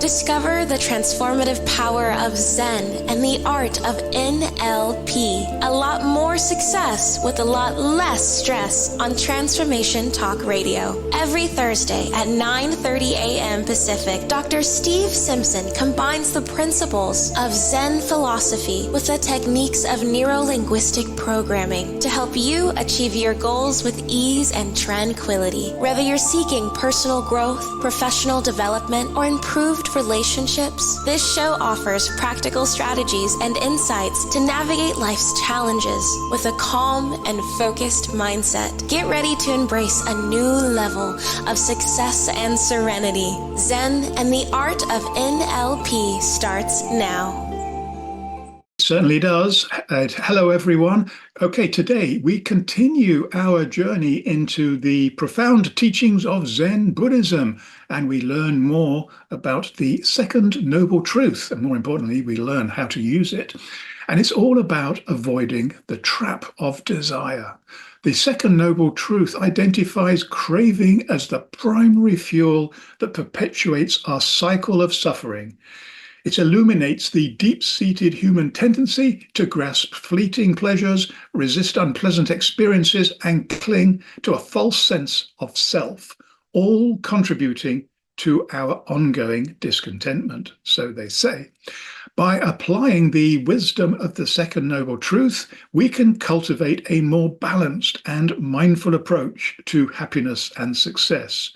Discover the transformative power of Zen and the art of NLP. A lot more success with a lot less stress on Transformation Talk Radio. Every Thursday at 9:30 a.m. Pacific, Dr. Steve Simpson combines the principles of Zen philosophy with the techniques of neuro-linguistic programming to help you achieve your goals with ease and tranquility. Whether you're seeking personal growth, professional development, or improved relationships, this show offers practical strategies and insights to navigate life's challenges with a calm and focused mindset. Get ready to embrace a new level of success and serenity. Zen and the art of NLP starts now. Certainly does. Hello, everyone. Okay, today we continue our journey into the profound teachings of Zen Buddhism, and we learn more about the second noble truth, and more importantly, we learn how to use it. And it's all about avoiding the trap of desire. The second noble truth identifies craving as the primary fuel that perpetuates our cycle of suffering. It illuminates the deep-seated human tendency to grasp fleeting pleasures, resist unpleasant experiences, and cling to a false sense of self, all contributing to our ongoing discontentment, so they say. By applying the wisdom of the second noble truth, we can cultivate a more balanced and mindful approach to happiness and success.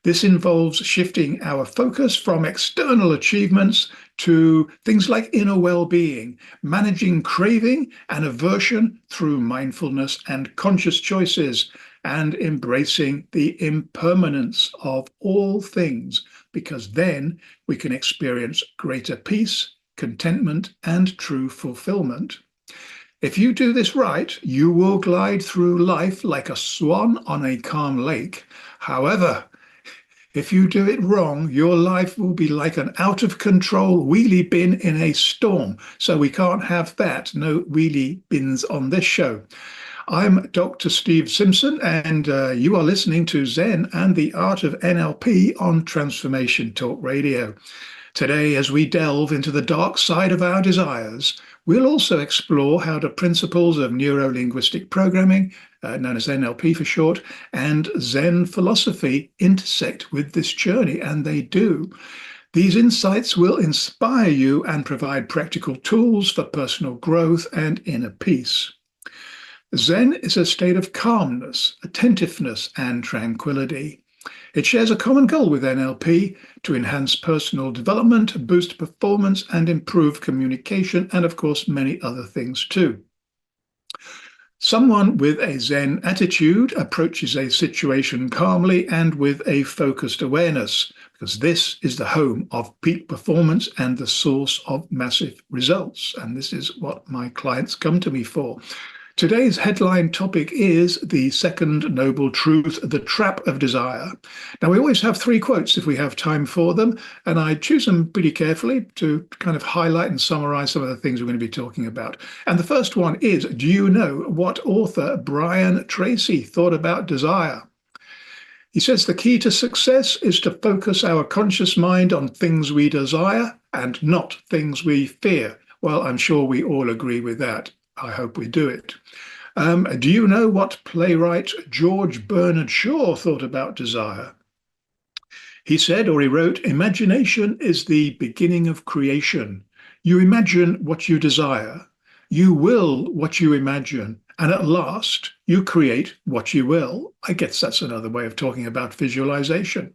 This involves shifting our focus from external achievements to things like inner well-being, managing craving and aversion through mindfulness and conscious choices, and embracing the impermanence of all things, because then we can experience greater peace, contentment, and true fulfillment. If you do this right, you will glide through life like a swan on a calm lake. However, if you do it wrong, your life will be like an out-of-control wheelie bin in a storm. So we can't have that. No wheelie bins on this show. I'm Dr. Steve Simpson, and you are listening to Zen and the Art of NLP on Transformation Talk Radio. Today, as we delve into the dark side of our desires, we'll also explore how the principles of neuro-linguistic programming, known as NLP for short, and Zen philosophy intersect with this journey, and they do. These insights will inspire you and provide practical tools for personal growth and inner peace. Zen is a state of calmness, attentiveness, and tranquility. It shares a common goal with NLP to enhance personal development, boost performance, and improve communication, and of course, many other things too. Someone with a Zen attitude approaches a situation calmly and with a focused awareness, because this is the home of peak performance and the source of massive results. And this is what my clients come to me for. Today's headline topic is the second noble truth, the trap of desire. Now, we always have three quotes if we have time for them, and I choose them pretty carefully to kind of highlight and summarize some of the things we're going to be talking about. And the first one is, do you know what author Brian Tracy thought about desire? He says the key to success is to focus our conscious mind on things we desire and not things we fear. Well, I'm sure we all agree with that. I hope we do it. Do you know what playwright George Bernard Shaw thought about desire? He said, or he wrote, imagination is the beginning of creation. You imagine what you desire. You will what you imagine. And at last, you create what you will. I guess that's another way of talking about visualization.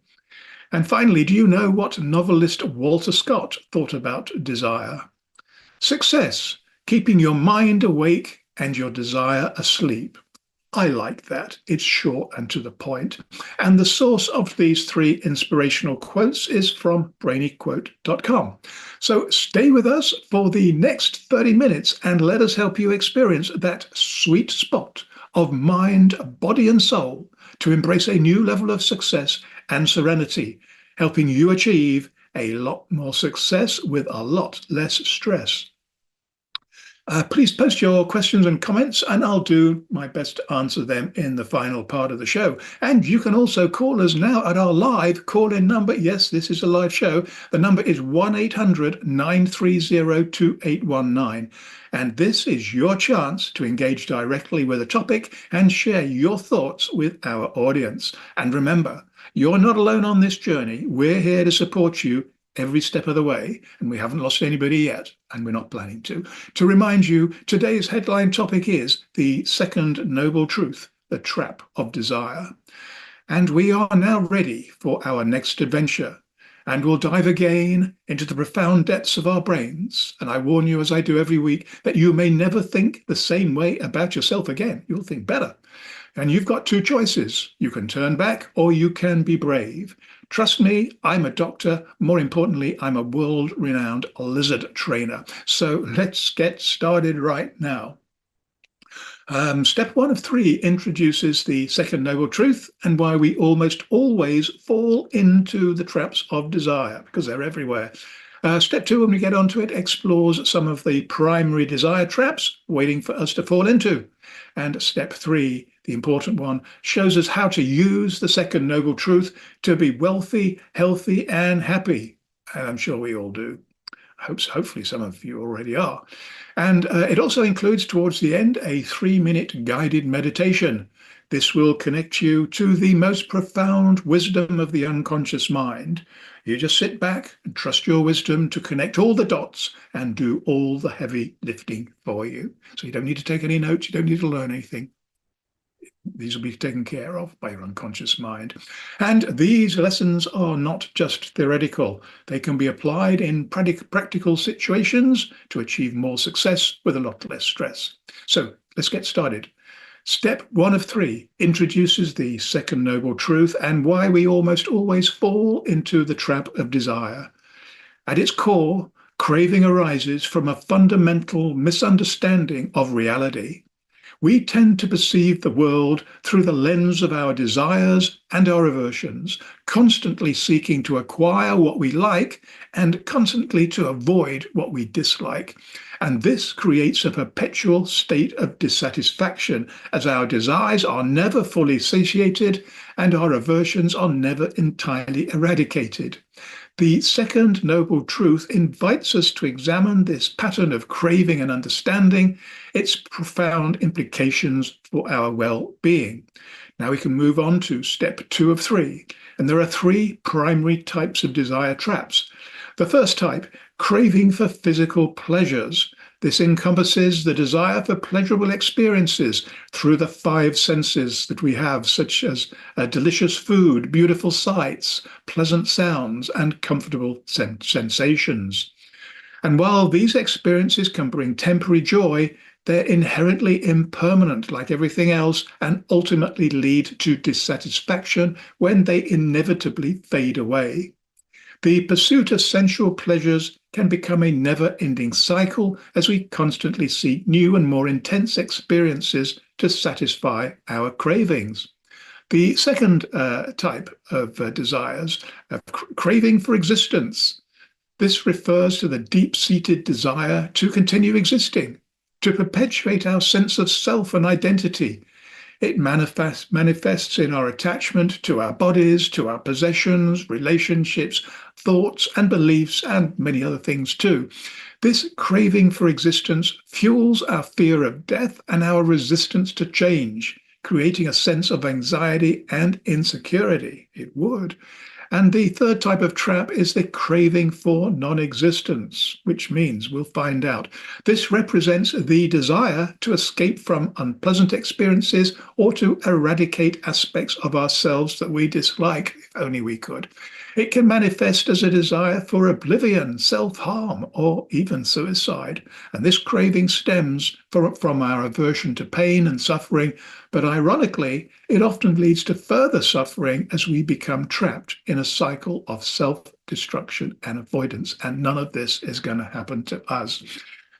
And finally, do you know what novelist Walter Scott thought about desire? Success. Keeping your mind awake and your desire asleep. I like that. It's short and to the point. And the source of these three inspirational quotes is from brainyquote.com. So stay with us for the next 30 minutes and let us help you experience that sweet spot of mind, body, and soul to embrace a new level of success and serenity, helping you achieve a lot more success with a lot less stress. Please post your questions and comments, and I'll do my best to answer them in the final part of the show. And you can also call us now at our live call-in number. Yes, this is a live show. The number is 1-800-930-2819. And this is your chance to engage directly with a topic and share your thoughts with our audience. And remember, you're not alone on this journey. We're here to support you every step of the way, and we haven't lost anybody yet, and we're not planning to. To remind you, today's headline topic is the second noble truth, the trap of desire. And we are now ready for our next adventure, and we'll dive again into the profound depths of our brains. And I warn you, as I do every week, that you may never think the same way about yourself again. You'll think better. And you've got two choices. You can turn back or you can be brave. Trust me, I'm a doctor. More importantly, I'm a world-renowned lizard trainer. So let's get started right now. Step 1 of 3 introduces the second noble truth and why we almost always fall into the traps of desire, because they're everywhere. Step 2, when we get onto it, explores some of the primary desire traps waiting for us to fall into. And step 3, the important one, shows us how to use the second noble truth to be wealthy, healthy, and happy. And I'm sure we all do. Hopefully some of you already are. And it also includes, towards the end, a 3-minute guided meditation. This will connect you to the most profound wisdom of the unconscious mind. You just sit back and trust your wisdom to connect all the dots and do all the heavy lifting for you. So you don't need to take any notes. You don't need to learn anything. These will be taken care of by your unconscious mind. And these lessons are not just theoretical. They can be applied in practical situations to achieve more success with a lot less stress. So let's get started. Step 1 of 3 introduces the second noble truth and why we almost always fall into the trap of desire. At its core, craving arises from a fundamental misunderstanding of reality. We tend to perceive the world through the lens of our desires and our aversions, constantly seeking to acquire what we like and constantly to avoid what we dislike. And this creates a perpetual state of dissatisfaction, as our desires are never fully satiated and our aversions are never entirely eradicated. The second noble truth invites us to examine this pattern of craving and understanding its profound implications for our well-being. Now we can move on to step 2 of 3, and there are 3 primary types of desire traps. The first type, craving for physical pleasures. This encompasses the desire for pleasurable experiences through the 5 senses that we have, such as delicious food, beautiful sights, pleasant sounds, and comfortable sensations. And while these experiences can bring temporary joy, they're inherently impermanent, like everything else, and ultimately lead to dissatisfaction when they inevitably fade away. The pursuit of sensual pleasures can become a never-ending cycle as we constantly seek new and more intense experiences to satisfy our cravings. The second type of desires, craving for existence. This refers to the deep-seated desire to continue existing, to perpetuate our sense of self and identity. It manifests in our attachment to our bodies, to our possessions, relationships, thoughts and beliefs, and many other things too. This craving for existence fuels our fear of death and our resistance to change, creating a sense of anxiety and insecurity. It would. And the third type of trap is the craving for non-existence, which means we'll find out. This represents the desire to escape from unpleasant experiences or to eradicate aspects of ourselves that we dislike, if only we could. It can manifest as a desire for oblivion, self-harm, or even suicide. And this craving stems from our aversion to pain and suffering, but ironically, it often leads to further suffering as we become trapped in a cycle of self-destruction and avoidance, and none of this is going to happen to us.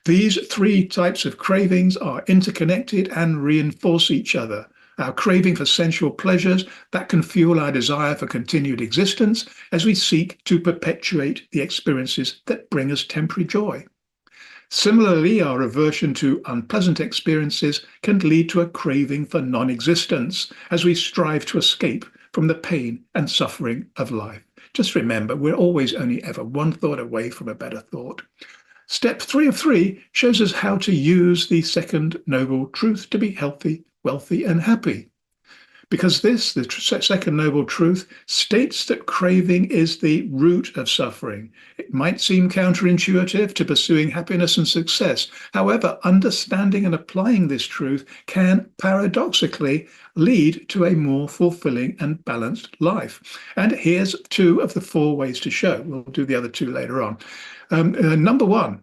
These 3 types of cravings are interconnected and reinforce each other. Our craving for sensual pleasures, that can fuel our desire for continued existence as we seek to perpetuate the experiences that bring us temporary joy. Similarly, our aversion to unpleasant experiences can lead to a craving for non-existence as we strive to escape from the pain and suffering of life. Just remember, we're always only ever one thought away from a better thought. Step 3 of 3 shows us how to use the second noble truth to be healthy, wealthy, and happy. Because this, the second noble truth, states that craving is the root of suffering. It might seem counterintuitive to pursuing happiness and success. However, understanding and applying this truth can paradoxically lead to a more fulfilling and balanced life. And here's 2 of the 4 ways to show. We'll do the other 2 later on. Number 1,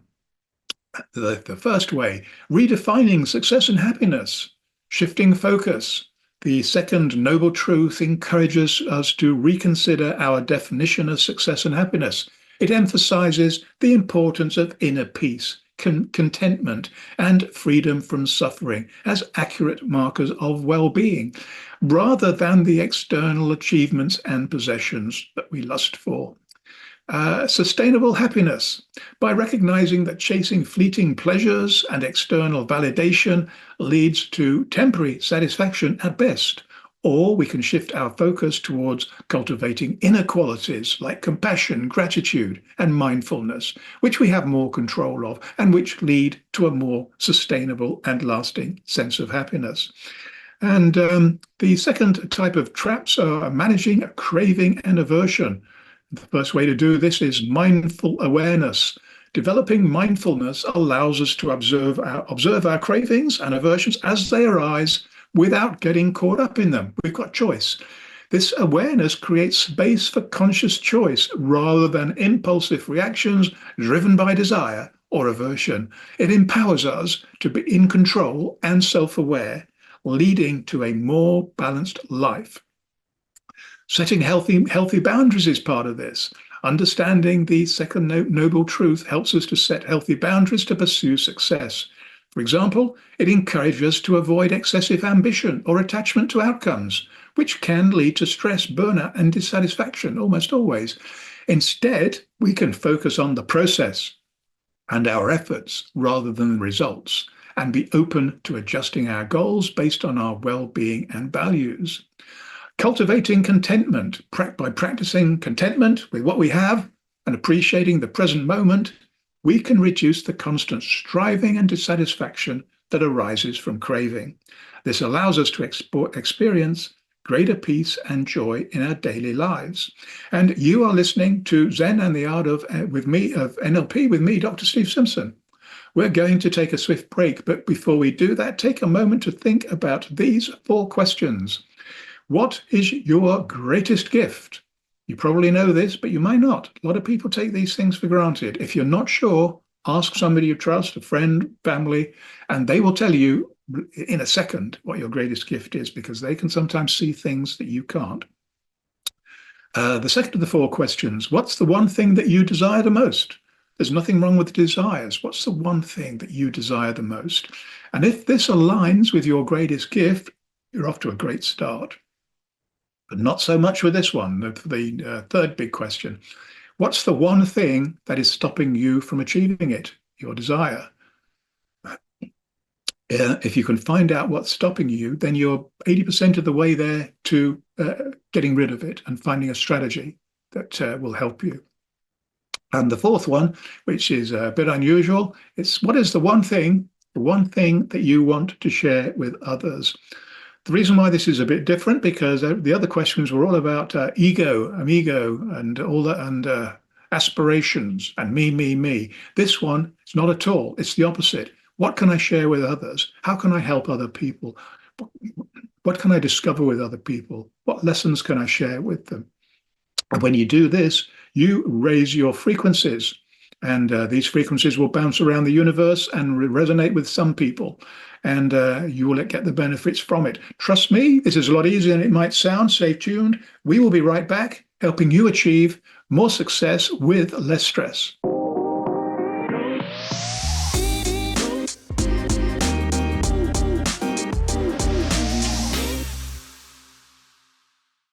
the first way, redefining success and happiness, shifting focus. The second noble truth encourages us to reconsider our definition of success and happiness. It emphasizes the importance of inner peace, contentment, and freedom from suffering as accurate markers of well-being, rather than the external achievements and possessions that we lust for. Sustainable happiness, by recognizing that chasing fleeting pleasures and external validation leads to temporary satisfaction at best. Or we can shift our focus towards cultivating inner qualities like compassion, gratitude, and mindfulness, which we have more control of and which lead to a more sustainable and lasting sense of happiness. And the second type of traps are managing craving and aversion. The first way to do this is mindful awareness. Developing mindfulness allows us to observe our cravings and aversions as they arise without getting caught up in them. We've got choice. This awareness creates space for conscious choice rather than impulsive reactions driven by desire or aversion. It empowers us to be in control and self-aware, leading to a more balanced life. Setting healthy boundaries is part of this. Understanding the second noble truth helps us to set healthy boundaries to pursue success. For example, it encourages us to avoid excessive ambition or attachment to outcomes, which can lead to stress, burnout, and dissatisfaction almost always. Instead, we can focus on the process and our efforts rather than the results, and be open to adjusting our goals based on our well-being and values. Cultivating contentment, by practicing contentment with what we have and appreciating the present moment, we can reduce the constant striving and dissatisfaction that arises from craving. This allows us to experience greater peace and joy in our daily lives. And you are listening to Zen and the Art of NLP with me, Dr. Steve Simpson. We're going to take a swift break, but before we do that, take a moment to think about these 4 questions. What is your greatest gift? You probably know this, but you might not. A lot of people take these things for granted. If you're not sure, ask somebody you trust, a friend, family, and they will tell you in a second what your greatest gift is, because they can sometimes see things that you can't. The second of the 4 questions, what's the one thing that you desire the most? There's nothing wrong with desires. What's the one thing that you desire the most? And if this aligns with your greatest gift, you're off to a great start. But not so much with this one, the third big question. What's the one thing that is stopping you from achieving it, your desire? If you can find out what's stopping you, then you're 80% of the way there to getting rid of it and finding a strategy that will help you. And the fourth one, which is a bit unusual, it's what is the one thing that you want to share with others? The reason why this is a bit different, because the other questions were all about ego, amigo, and all that, and aspirations, and me. This one, it's not at all. It's the opposite. What can I share with others? How can I help other people? What can I discover with other people? What lessons can I share with them? And when you do this, you raise your frequencies, and these frequencies will bounce around the universe and resonate with some people. And you will get the benefits from it. Trust me, this is a lot easier than it might sound. Stay tuned. We will be right back, helping you achieve more success with less stress.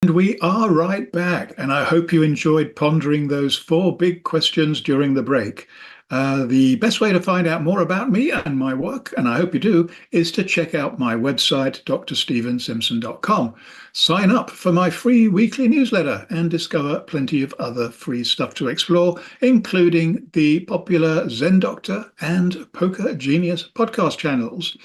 And we are right back, and I hope you enjoyed pondering those 4 big questions during the break. The best way to find out more about me and my work, and I hope you do, is to check out my website, drstephensimpson.com. Sign up for my free weekly newsletter and discover plenty of other free stuff to explore, including the popular Zen Doctor and Poker Genius podcast channels.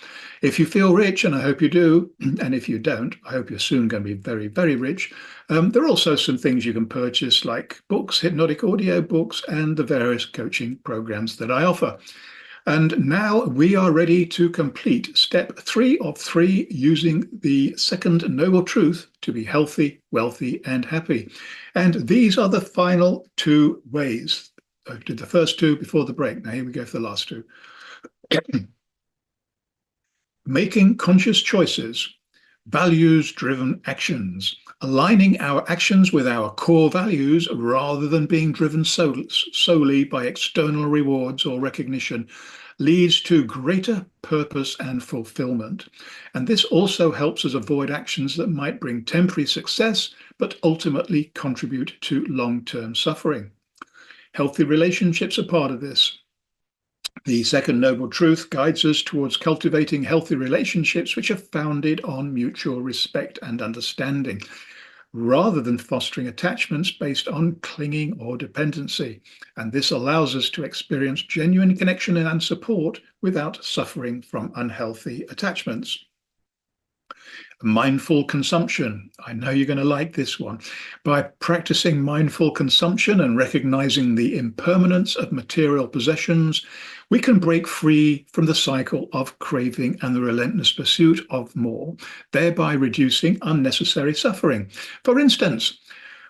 If you feel rich, and I hope you do, and if you don't, I hope you're soon going to be very, very rich. There are also some things you can purchase like books, hypnotic audio books, and the various coaching programs that I offer. And now we are ready to complete step 3 of 3 using the second noble truth to be healthy, wealthy, and happy. And these are the final 2 ways. I did the first 2 before the break. Now here we go for the last 2. Making conscious choices, values-driven actions, aligning our actions with our core values rather than being driven solely by external rewards or recognition leads to greater purpose and fulfillment. And this also helps us avoid actions that might bring temporary success, but ultimately contribute to long-term suffering. Healthy relationships are part of this. The second noble truth guides us towards cultivating healthy relationships which are founded on mutual respect and understanding, rather than fostering attachments based on clinging or dependency. And this allows us to experience genuine connection and support without suffering from unhealthy attachments. Mindful consumption. I know you're going to like this one. By practicing mindful consumption and recognizing the impermanence of material possessions, we can break free from the cycle of craving and the relentless pursuit of more, thereby reducing unnecessary suffering. For instance,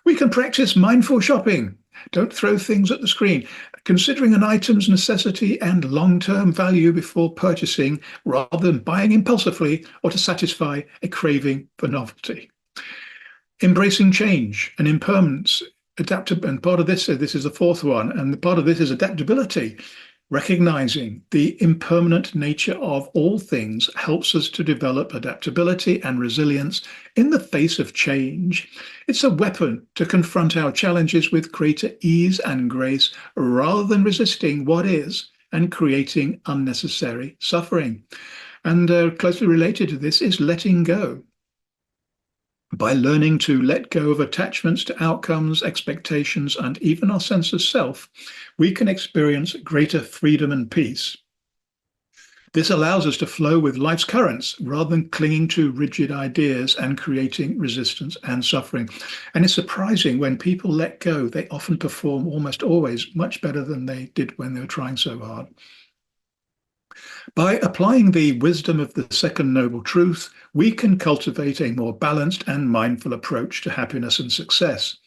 we can practice mindful shopping. Don't throw things at the screen. Considering an item's necessity and long-term value before purchasing, rather than buying impulsively or to satisfy a craving for novelty. Embracing change and impermanence, and part of this is the 4th one, and part of this is adaptability. Recognizing the impermanent nature of all things helps us to develop adaptability and resilience in the face of change. It's a weapon to confront our challenges with greater ease and grace rather than resisting what is and creating unnecessary suffering. And closely related to this is letting go. By learning to let go of attachments to outcomes, expectations, and even our sense of self, we can experience greater freedom and peace. This allows us to flow with life's currents rather than clinging to rigid ideas and creating resistance and suffering. And it's surprising when people let go, they often perform almost always much better than they did when they were trying so hard. By applying the wisdom of the second noble truth, we can cultivate a more balanced and mindful approach to happiness and success.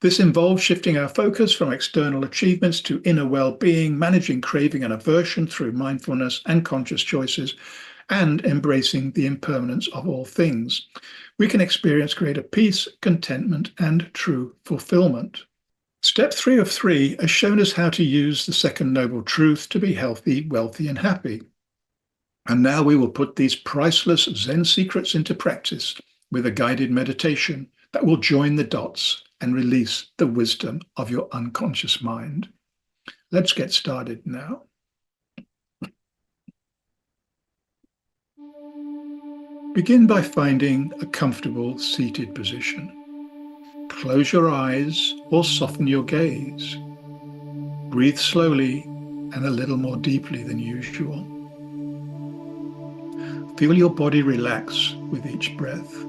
This involves shifting our focus from external achievements to inner well-being, managing craving and aversion through mindfulness and conscious choices, and embracing the impermanence of all things. We can experience greater peace, contentment, and true fulfillment. Step 3 of 3 has shown us how to use the second noble truth to be healthy, wealthy, and happy. And now we will put these priceless Zen secrets into practice with a guided meditation that will join the dots and release the wisdom of your unconscious mind. Let's get started now. Begin by finding a comfortable seated position. Close your eyes or soften your gaze. Breathe slowly and a little more deeply than usual. Feel your body relax with each breath.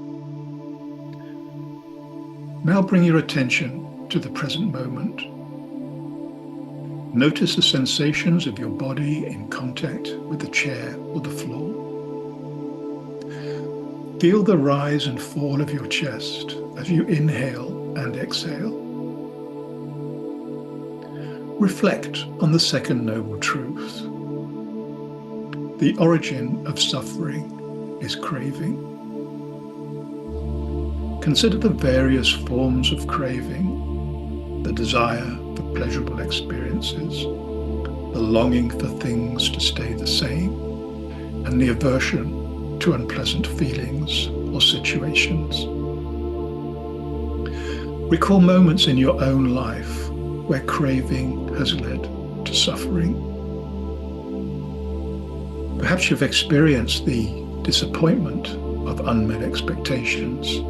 Now bring your attention to the present moment. Notice the sensations of your body in contact with the chair or the floor. Feel the rise and fall of your chest as you inhale and exhale. Reflect on the second noble truth. The origin of suffering is craving. Consider the various forms of craving: the desire for pleasurable experiences, the longing for things to stay the same, and the aversion to unpleasant feelings or situations. Recall moments in your own life where craving has led to suffering. Perhaps you've experienced the disappointment of unmet expectations,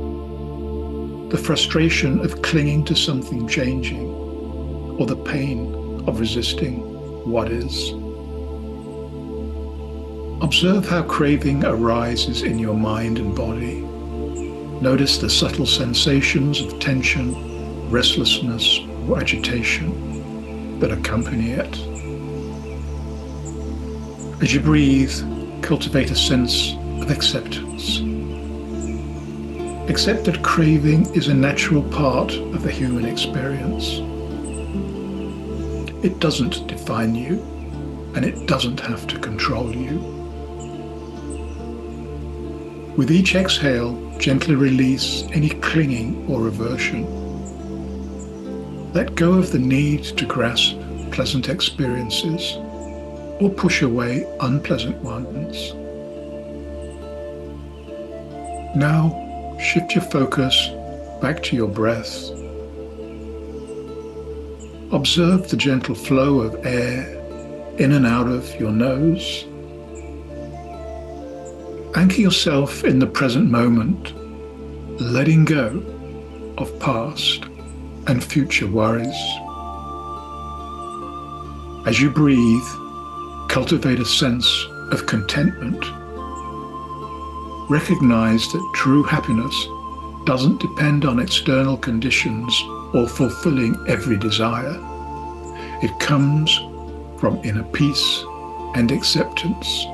the frustration of clinging to something changing, or the pain of resisting what is. Observe how craving arises in your mind and body. Notice the subtle sensations of tension, restlessness, or agitation that accompany it. As you breathe, cultivate a sense of acceptance. Accept that craving is a natural part of the human experience. It doesn't define you, and it doesn't have to control you. With each exhale, gently release any clinging or aversion. Let go of the need to grasp pleasant experiences or push away unpleasant ones. Now, shift your focus back to your breath. Observe the gentle flow of air in and out of your nose. Anchor yourself in the present moment, letting go of past and future worries. As you breathe, cultivate a sense of contentment. Recognize that true happiness doesn't depend on external conditions or fulfilling every desire. It comes from inner peace and acceptance.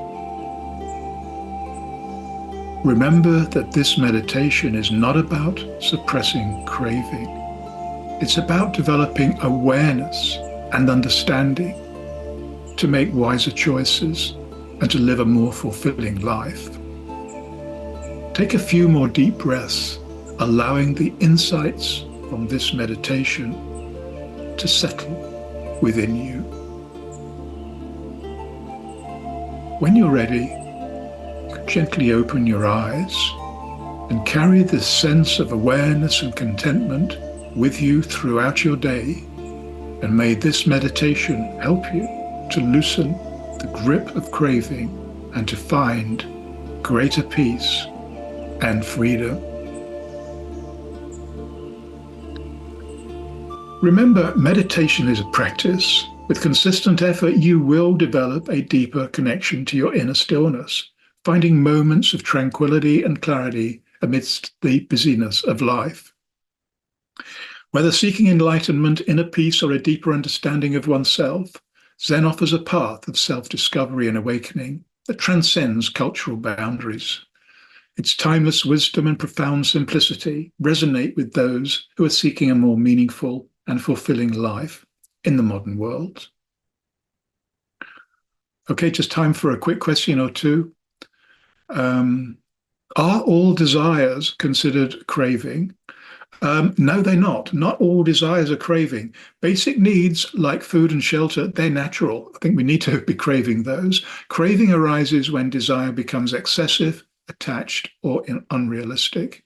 Remember that this meditation is not about suppressing craving. It's about developing awareness and understanding to make wiser choices and to live a more fulfilling life. Take a few more deep breaths, allowing the insights from this meditation to settle within you. When you're ready, gently open your eyes and carry this sense of awareness and contentment with you throughout your day. And may this meditation help you to loosen the grip of craving and to find greater peace and freedom. Remember, meditation is a practice. With consistent effort, you will develop a deeper connection to your inner stillness, finding moments of tranquility and clarity amidst the busyness of life. Whether seeking enlightenment, inner peace, or a deeper understanding of oneself, Zen offers a path of self-discovery and awakening that transcends cultural boundaries. Its timeless wisdom and profound simplicity resonate with those who are seeking a more meaningful and fulfilling life in the modern world. Okay, just time for a quick question or two. Are all desires considered craving? No, they're not. Not all desires are craving. Basic needs like food and shelter, they're natural. I think we need to be craving those. Craving arises when desire becomes excessive, attached, or unrealistic.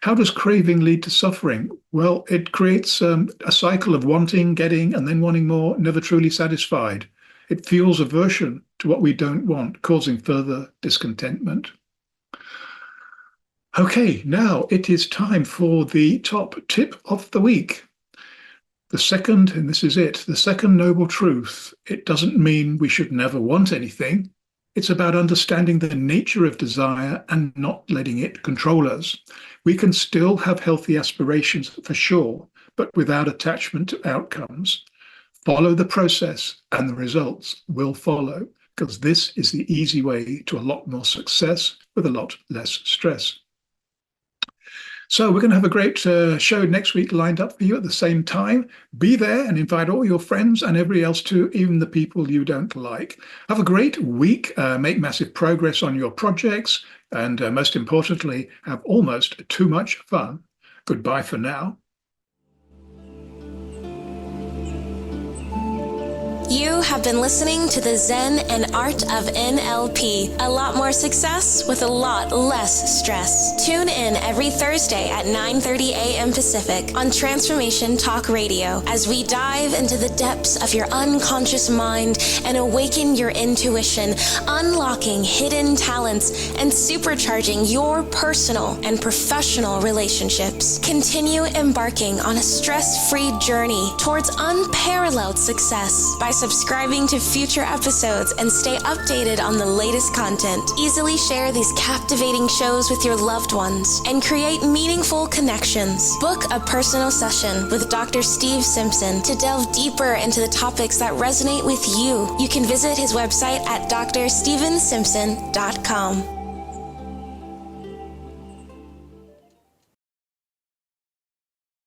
How does craving lead to suffering? Well, it creates a cycle of wanting, getting, and then wanting more, never truly satisfied. It fuels aversion to what we don't want, causing further discontentment. Okay, now it is time for the top tip of the week. The second, and this is it, the second noble truth. It doesn't mean we should never want anything. It's about understanding the nature of desire and not letting it control us. We can still have healthy aspirations for sure, but without attachment to outcomes. Follow the process and the results will follow, because this is the easy way to a lot more success with a lot less stress. So we're going to have a great show next week lined up for you at the same time. Be there and invite all your friends and everybody else too, even the people you don't like. Have a great week. Make massive progress on your projects. And most importantly, have almost too much fun. Goodbye for now. You have been listening to the Zen and Art of NLP. A lot more success with a lot less stress. Tune in every Thursday at 9:30 a.m. Pacific on Transformation Talk Radio as we dive into the depths of your unconscious mind and awaken your intuition, unlocking hidden talents and supercharging your personal and professional relationships. Continue embarking on a stress-free journey towards unparalleled success by subscribing to future episodes and stay updated on the latest content. Easily share these captivating shows with your loved ones and create meaningful connections. Book a personal session with Dr. Steve Simpson to delve deeper into the topics that resonate with you. You can visit his website at drstevensimpson.com.